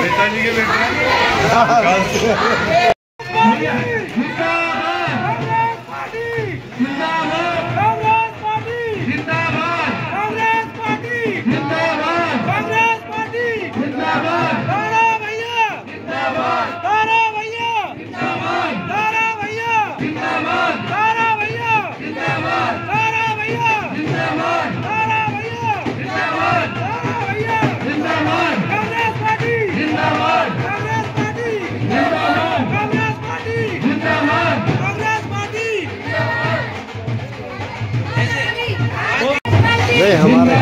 नेताजी के बेटे हमारे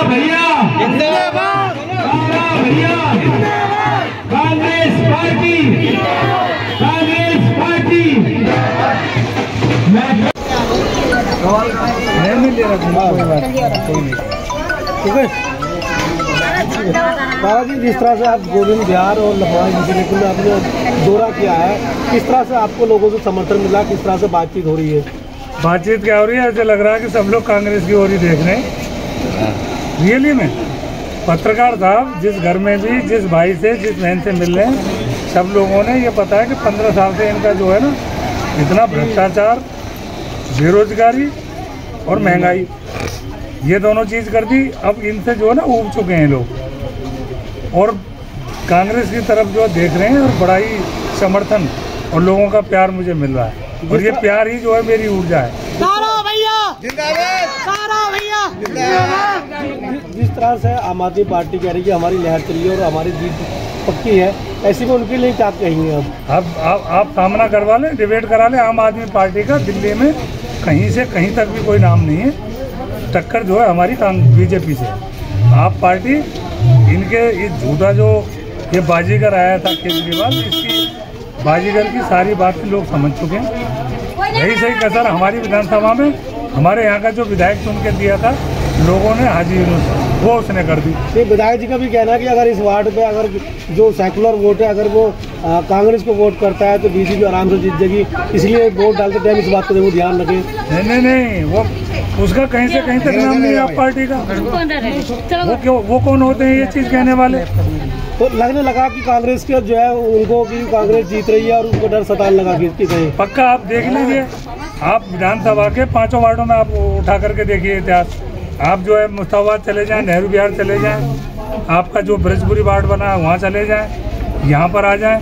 भैया जिंदाबाद, भैया कांग्रेस पार्टी, कांग्रेस पार्टी। नहीं ले रहा कोई नहीं, ठीक है बाबा जी। जिस तरह से आप गोविंद बिहार और लखनऊ जिले में आपने दौरा किया है, किस तरह से आपको लोगों से समर्थन मिला, किस तरह से बातचीत हो रही है? बातचीत क्या हो रही है? ऐसे लग रहा है कि सब लोग कांग्रेस की ओर ही देख रहे हैं। रियली में पत्रकार साहब जिस घर में भी जिस भाई से जिस बहन से मिल रहे हैं, सब लोगों ने ये पता है कि 15 साल से इनका जो है ना इतना भ्रष्टाचार, बेरोजगारी और महंगाई, ये दोनों चीज़ कर दी। अब इनसे जो है ना ऊब चुके हैं लोग और कांग्रेस की तरफ जो देख रहे हैं और बड़ा ही समर्थन और लोगों का प्यार मुझे मिल रहा है और ये प्यार ही जो है मेरी ऊर्जा है। जिस तरह से आम आदमी पार्टी कह रही है हमारी लहर चली है और हमारी जीत पक्की है, ऐसी में उनके लिए क्या कहेंगे? आप सामना करवा लें, डिबेट करा लें। आम आदमी पार्टी का दिल्ली में कहीं से कहीं तक भी कोई नाम नहीं है। टक्कर जो है हमारी बीजेपी से। आप पार्टी इनके इस झूठा जो ये बाजीगर आया था केजरीवाल, इसकी बाजीगर की सारी बातें लोग समझ चुके हैं। यही सही कसर हमारी विधानसभा में हमारे यहाँ का जो विधायक चुन के दिया था लोगों ने, हाजी यूनुस, वो उसने कर दी। ये विधायक जी का भी कहना है कि अगर इस वार्ड पे अगर जो सेकुलर वोट है अगर वो कांग्रेस को वोट करता है तो बीजेपी आराम से जीत जाएगी, इसलिए वोट डालते टाइम इस बात को जरूर ध्यान रखें। नहीं, वो उसका कहीं से कहीं तक नाम नहीं है आप पार्टी का। वो कौन होते हैं ये चीज़ कहने वाले? तो लगने लगा कि कांग्रेस के जो है उनको कि कांग्रेस जीत रही है और उनको डर सताने लगा कि कहीं। पक्का आप देख लीजिए, आप विधानसभा के 5 वार्डों में आप उठा करके देखिए इतिहास। आप जो है मुस्ताबाद चले जाएं, नेहरू विहार चले जाएं, आपका जो ब्रजपुरी वार्ड बना है वहाँ चले जाएं, यहाँ पर आ जाएं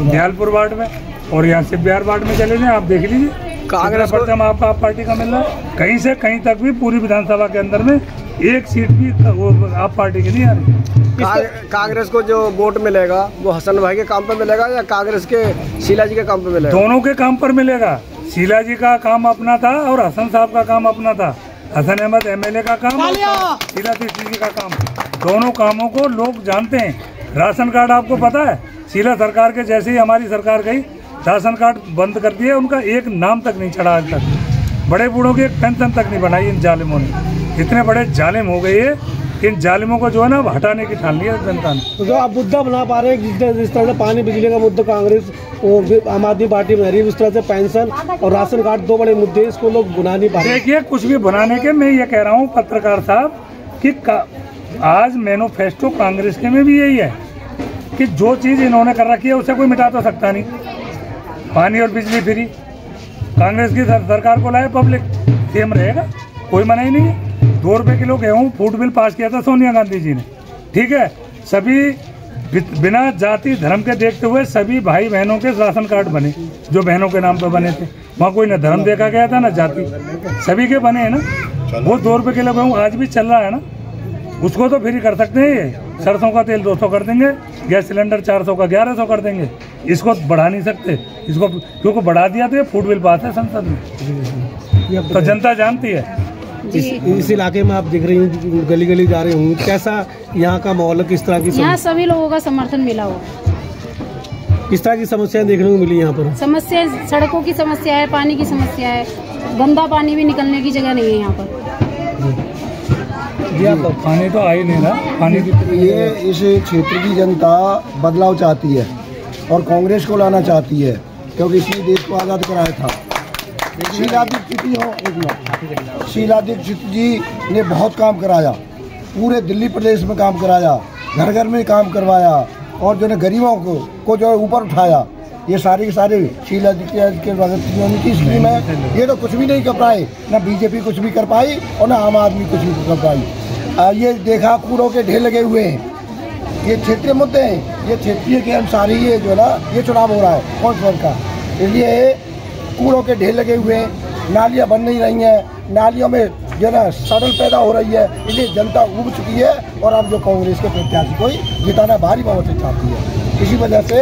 दयालपुर वार्ड में और यहाँ शिव विहार वार्ड में चले जाएं, आप देख लीजिए कांग्रेस परचम आपका आप पार्टी का मिल रहा है। कहीं से कहीं तक भी पूरी विधानसभा के अंदर में एक सीट भी वो आप पार्टी की नहीं आ रही। कांग्रेस को जो वोट मिलेगा वो हसन भाई के काम पर मिलेगा या कांग्रेस के शीला जी के काम पर मिलेगा? दोनों के काम पर मिलेगा। शीला जी का काम अपना था और हसन साहब का काम अपना था। हसन अहमद एमएलए का काम, शीला जी का काम, दोनों कामों को लोग जानते हैं। राशन कार्ड आपको पता है, शीला सरकार के जैसे ही हमारी सरकार गई राशन कार्ड बंद कर दिए, उनका एक नाम तक नहीं चढ़ा आज तक। बड़े बूढ़ों की एक पेंशन तक नहीं बनाई इन जालिमों ने। इतने बड़े जालिम हो गए ये, इन जालिमों को जो है ना हटाने की ठान लिया जनता ने। तो जो आप मुद्दा बना पा रहे हैं जिस तरह से पानी बिजली का मुद्दा कांग्रेस आम आदमी पार्टी बना रही है, उस तरह से पेंशन और राशन कार्ड दो बड़े मुद्दे, इसको लोग बुना नहीं पा रहे। देखिए कुछ भी बनाने के, मैं ये कह रहा हूँ पत्रकार साहब कि आज मैनिफेस्टो कांग्रेस के में भी यही है कि जो चीज़ इन्होंने कर रखी है उसे कोई मिटा तो सकता नहीं। पानी और बिजली फ्री कांग्रेस की सरकार को लाए पब्लिक, सेम रहेगा, कोई मना ही नहीं है। 2 रुपये किलो गेहूँ फूड बिल पास किया था सोनिया गांधी जी ने, ठीक है। सभी बिना जाति धर्म के देखते हुए सभी भाई बहनों के राशन कार्ड बने, जो बहनों के नाम पर बने थे। वहाँ कोई ना धर्म देखा गया था ना जाति, सभी के बने हैं ना। वो 2 रुपये किलो गेहूँ आज भी चल रहा है ना, उसको तो फ्री कर सकते हैं। ये सरसों का तेल 200 कर देंगे, गैस सिलेंडर 400 का 1100 कर देंगे, इसको बढ़ा नहीं सकते। इसको क्योंकि बढ़ा दिया तो ये फूड बिल पास है संसद में, तो जनता जानती है। इस इलाके में आप दिख रही हैं, गली गली जा रही हूँ, कैसा यहाँ का माहौल, किस तरह की यहाँ सभी लोगों का समर्थन मिला हो। किस तरह की समस्याएं देखने को मिली यहाँ पर? समस्या सड़कों की समस्या है, पानी की समस्या है, गंदा पानी भी निकलने की जगह नहीं है यहाँ पर। पानी तो आ ही नहीं रहा, पानी की ये इस क्षेत्र की जनता बदलाव चाहती है और कांग्रेस को लाना चाहती है, क्योंकि इसने देश को आज़ाद कराया था। शीला दीक्षित जी ने बहुत काम कराया, पूरे दिल्ली प्रदेश में काम कराया, घर घर में काम करवाया, और जो है गरीबों को जो है ऊपर उठाया। ये सारे के सारे शीला दीक्षित के की स्कीम है। ये तो कुछ भी नहीं कर पाए, ना बीजेपी कुछ भी कर पाई और ना आम आदमी कुछ भी कर पाई। ये देखा कूड़ों के ढेर लगे हुए हैं, ये क्षेत्रीय मुद्दे हैं, ये क्षेत्रीय के अनुसार ही ये जो है ना ये चुनाव हो रहा है कौन का। इसलिए कूड़ों के ढेर लगे हुए हैं, नालियाँ बन नहीं रही हैं, नालियों में जो ना सड़न पैदा हो रही है, इसलिए जनता उब चुकी है और अब जो कांग्रेस के प्रत्याशी को जिताना भारी बहुमत से चाहती है। इसी वजह से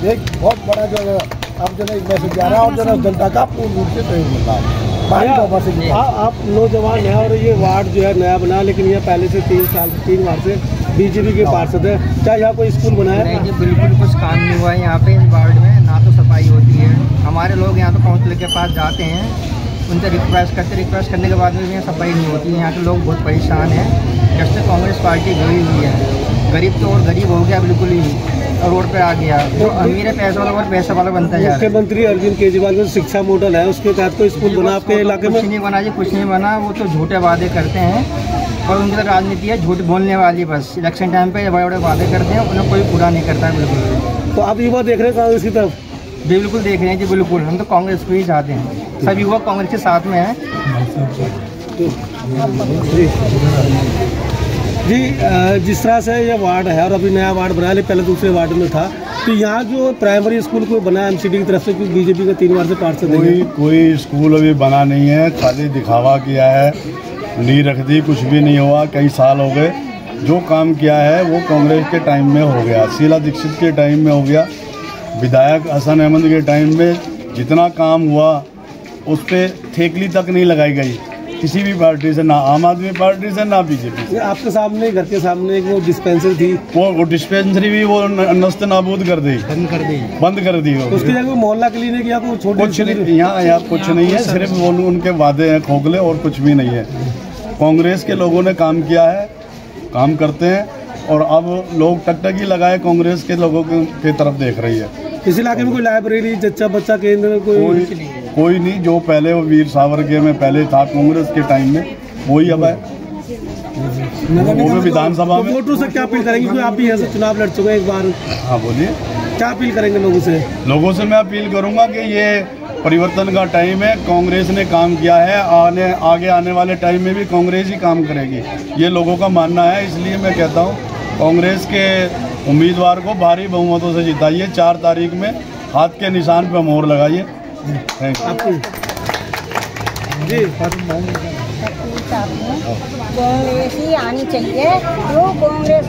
एक बहुत बड़ा जो है अब जो है मैसेज जा रहा है और जो है जनता का पूर्ण रूप से सहयोग मिल रहा है भारी बहुमत से। आप नौजवान हैं और ये वार्ड जो है नया बना, लेकिन ये पहले से 3 बार से बीजेपी के पार्षद है, क्या यहाँ कोई स्कूल बनाया? नहीं जी, बिल्कुल कुछ काम नहीं हुआ है यहाँ पे इस वार्ड में, ना तो सफाई होती है। हमारे लोग यहाँ तो काउंसिलर के पास जाते हैं, उनसे रिक्वेस्ट करने के बाद में भी यहाँ सफाई नहीं होती है। यहाँ के लोग बहुत परेशान हैं। जब से कांग्रेस पार्टी जुड़ी हुई है, गरीब तो और गरीब हो गया बिल्कुल ही, रोड पे आ गया। जो अमीर पैसा वाला और पैसा वाला बनता है। मुख्यमंत्री अरविंद केजरीवाल का शिक्षा मॉडल है, उसके तहत कोई स्कूल बना आपके इलाके में? कुछ नहीं बना जी, कुछ नहीं बना। वो तो झूठे वादे करते हैं और उनकी तो राजनीति है झूठ बोलने वाली। बस इलेक्शन टाइम पे बड़े बड़े वादे करते हैं, उन्हें कोई पूरा नहीं करता है बिल्कुल। तो आप युवा देख रहे हैं कांग्रेस की तरफ? बिल्कुल देख रहे हैं जी, बिल्कुल। हम तो कांग्रेस को ही चाहते हैं, सभी युवा कांग्रेस के साथ में हैं। जी जिस तरह से ये वार्ड है और अभी नया वार्ड बना है, पहले दूसरे वार्ड में था, तो यहाँ जो प्राइमरी स्कूल को बना है एमसीडी की तरफ से, क्योंकि बीजेपी का 3 बार से पार्षद है, कोई स्कूल अभी बना नहीं है, खाली दिखावा किया है, नींव रख दी, कुछ भी नहीं हुआ। कई साल हो गए। जो काम किया है वो कांग्रेस के टाइम में हो गया, शीला दीक्षित के टाइम में हो गया, विधायक हसन अहमद के टाइम में जितना काम हुआ उस पर ठेकली तक नहीं लगाई गई किसी भी पार्टी से, ना आम आदमी पार्टी से ना बीजेपी से। आपके सामने, घर के सामने एक वो डिस्पेंसरी थी, वो डिस्पेंसरी भी वो नस्त नाबूद कर दी, बंद कर दी। उसकी जगह मोहल्ला क्लिनिक या कुछ कुछ नहीं, यहाँ कुछ नहीं है, सिर्फ वो उनके वादे हैं खोखले और कुछ भी नहीं है। कांग्रेस के लोगों ने काम किया है, काम करते हैं, और अब लोग टकटकी लगाए कांग्रेस के लोगों की तरफ देख रही है। इस इलाके में कोई लाइब्रेरी, जच्चा बच्चा केंद्र कोई नहीं। जो पहले वो वीर सावरकर में पहले था कांग्रेस के टाइम में, वही अब है। वो भी विधानसभा में। वोटरों से क्या अपील करेंगे, क्योंकि आप भी यहाँ से चुनाव लड़ चुके हैं एक बार? हाँ बोलिए, क्या अपील करेंगे लोगों से? लोगों से मैं अपील करूंगा कि ये परिवर्तन का टाइम है, कांग्रेस ने काम किया है, आगे आने वाले टाइम में भी कांग्रेस ही काम करेगी, ये लोगों का मानना है। इसलिए मैं कहता हूँ कांग्रेस के उम्मीदवार को भारी बहुमतों से जिताइए। 4 तारीख में हाथ के निशान पर मोहर लगाइए। जी कांग्रेस ही आनी चाहिए, जो कांग्रेस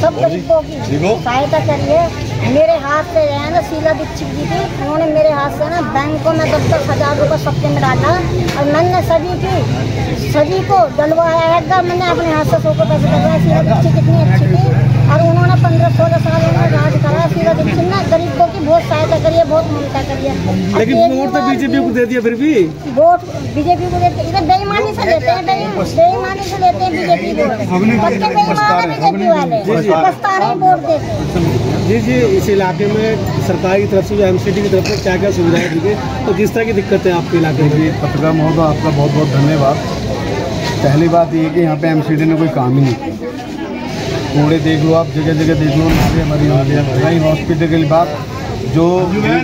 सब गरीबों की सहायता करिए। मेरे हाथ से है ना शीला दीक्षित जी थी, उन्होंने मेरे हाथ से ना बैंकों में 10,000 रुपये सबके में डाला और मैंने सभी को डलवाया है। मैंने अपने हाथ से 100 को पैसे डलवाया। शीला दीक्षित कितनी अच्छी थी और उन्होंने 15-16 साल उन्होंने राज करा। शीला दीक्षित ने गरीबों की बहुत सहायता करी है, बहुत ममता करी है। लेकिन वोट तो बीजेपी को दे दिया, फिर भी वोट बीजेपी को देते हैं, बेईमानी से लेते हैं, बेईमानी से लेते हैं बीजेपी को। बीजेपी वाले पछता रहे वोट देते हैं। जी इस इलाके में सरकार की तरफ से, जो एमसीडी की तरफ से क्या क्या सुविधाएं दी गई, तो किस तरह की दिक्कत है आपके इलाके में? पत्रकार महोदय, आपका बहुत बहुत धन्यवाद। पहली बात ये कि यहाँ पे एमसीडी ने कोई काम ही नहीं, कूड़े देख लो आप, जगह जगह देख लो, हमारी हॉस्पिटल के बात जो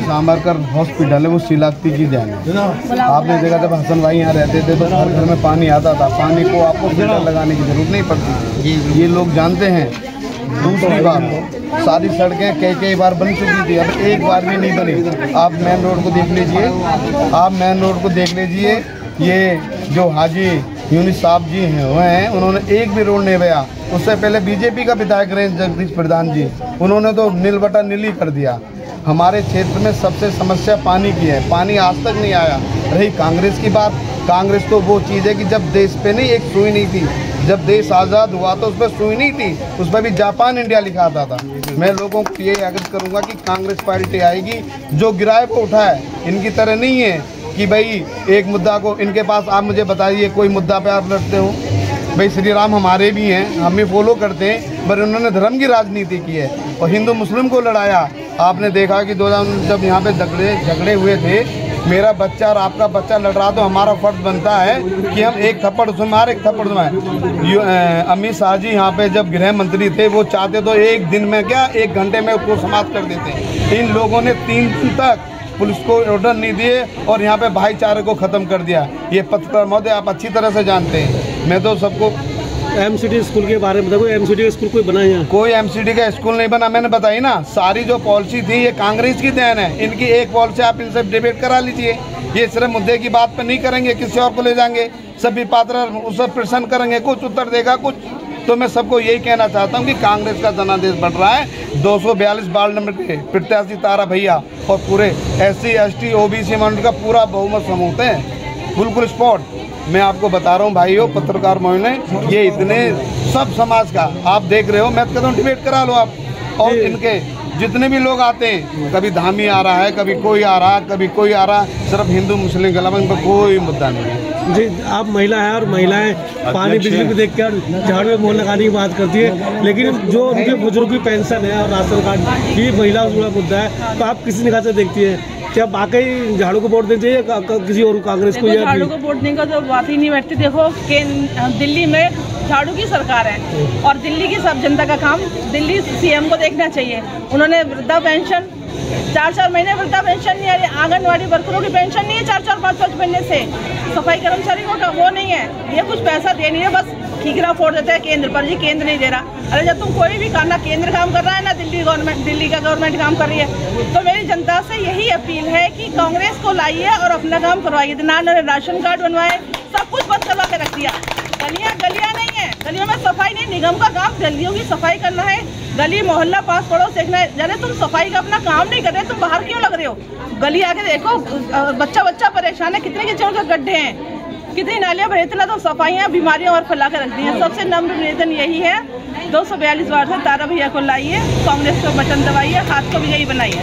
सामरकर हॉस्पिटल है वो शिलाक्ति की ध्यान है। आपने देखा जब हसन भाई यहाँ रहते थे तो हर घर में पानी आता था, पानी को आपको फिल्टर लगाने की जरूरत नहीं पड़ती, ये लोग जानते हैं। दूसरी बात, सारी सड़कें कई बार बन चुकी थी, अब एक बार भी नहीं बनी। आप मेन रोड को देख लीजिए, आप मेन रोड को देख लीजिए, ये जो हाजी यूनिस साहब जी हैं वह हैं, उन्होंने एक भी रोड नहीं बनाया। उससे पहले बीजेपी का विधायक रहे जगदीश प्रधान जी, उन्होंने तो नील बटा नील ही कर दिया। हमारे क्षेत्र में सबसे समस्या पानी की है, पानी आज तक नहीं आया। रही कांग्रेस की बात, कांग्रेस तो वो चीज़ है कि जब देश पे नहीं एक सुई नहीं थी, जब देश आज़ाद हुआ तो उस पर सुई नहीं थी, उस पर भी जापान इंडिया लिखा आता था। मैं लोगों को ये आग्रह करूँगा कि कांग्रेस पार्टी आएगी जो गिराए को उठाए, इनकी तरह नहीं है कि भाई एक मुद्दा को इनके पास, आप मुझे बताइए कोई मुद्दा पे आप लड़ते हो? भाई श्री राम हमारे भी हैं, हम भी फॉलो करते हैं, पर उन्होंने धर्म की राजनीति की है और हिंदू मुस्लिम को लड़ाया। आपने देखा कि 2000 जब यहाँ पे झगड़े हुए थे, मेरा बच्चा और आपका बच्चा लड़ रहा, तो हमारा फर्ज बनता है कि हम एक थप्पड़ उसमें मारे, एक थप्पड़ उसमें। अमित शाह जी यहाँ पे जब गृह मंत्री थे, वो चाहते तो एक दिन में क्या 1 घंटे में उसको समाप्त कर देते। इन लोगों ने 3 दिन तक पुलिस को ऑर्डर नहीं दिए और यहाँ पे भाईचारे को ख़त्म कर दिया। ये पत्रकार महोदय आप अच्छी तरह से जानते हैं। मैं तो सबको एमसीडी स्कूल के बारे में बताओ, एमसीडी स्कूल कोई बना है? कोई एमसीडी का स्कूल नहीं बना, मैंने बताई ना। सारी जो पॉलिसी थी ये कांग्रेस की देन है। इनकी एक पॉलिसी आप इनसे डिबेट करा लीजिए, ये सिर्फ मुद्दे की बात पे नहीं करेंगे, किसी और को ले जाएंगे, सभी पात्र उससे प्रश्न करेंगे, कुछ उत्तर देगा कुछ। तो मैं सबको यही कहना चाहता हूँ कि कांग्रेस का जनादेश बढ़ रहा है। 242 वार्ड नंबर के प्रत्याशी तारा भैया और पूरे SC ST OBC मंडल का पूरा बहुमत समूह है, बिल्कुल स्पॉट। मैं आपको बता रहा हूँ भाइयों, पत्रकार मोहने, ये इतने सब समाज का आप देख रहे हो। मैं तो कहता हूँ डिबेट करा लो आप, और इनके जितने भी लोग आते हैं, कभी धामी आ रहा है, कभी कोई आ रहा है, कभी कोई आ रहा है, सिर्फ हिंदू मुस्लिम के अलावा इन पर कोई मुद्दा नहीं है। जी, आप महिला है और महिलाएं पानी बिजली को देख कर झाड़ू में मोहर लगाने की बात करती है, लेकिन जो उनके बुजुर्ग की पेंशन है और राशन कार्ड, ये महिला का मुद्दा है। तो आप किसी निगाह से देखती है क्या वाकई झाड़ू को वोट देना चाहिए किसी और कांग्रेस को? झाड़ू को वोट देने का तो बात ही नहीं बैठती। देखो दिल्ली में झाड़ू की सरकार है और दिल्ली की सब जनता का काम दिल्ली CM को देखना चाहिए। उन्होंने वृद्धा पेंशन 4-4 महीने वृद्धा पेंशन नहीं आ रही, आंगनवाड़ी वर्करों की पेंशन नहीं है 4-4 5-5 महीने से, सफाई कर्मचारी को वो नहीं है, ये कुछ पैसा दे नहीं है, बस ठीकरा फोड़ देते हैं केंद्र पर। जी केंद्र नहीं दे रहा। अरे जब तुम कोई भी ना केंद्र काम कर रहा है ना दिल्ली का गवर्नमेंट काम कर रही है, तो मेरी जनता से यही अपील है कि कांग्रेस को लाइए और अपना काम करवाइए। ना राशन कार्ड बनवाए, सब कुछ बंद करवा के रख दिया। गलियां नहीं है, गलियों में सफाई नहीं, निगम का काम गलियों की सफाई करना है, गली मोहल्ला पास पड़ोस देखना है। जाने तुम सफाई का अपना काम नहीं कर रहे, तुम बाहर क्यों लग रहे हो? गली आके देखो, बच्चा परेशान है, कितने कीचड़ के गड्ढे हैं, कितनी नालियां भरे, इतना तो सफाइयां बीमारियां और फैला के रख दी हैं। सबसे नम्र निवेदन यही है, 242 वार्ड से तारा भैया को लाइए, कांग्रेस को बटन दबाइए, हाथ को भी यही बनाइए।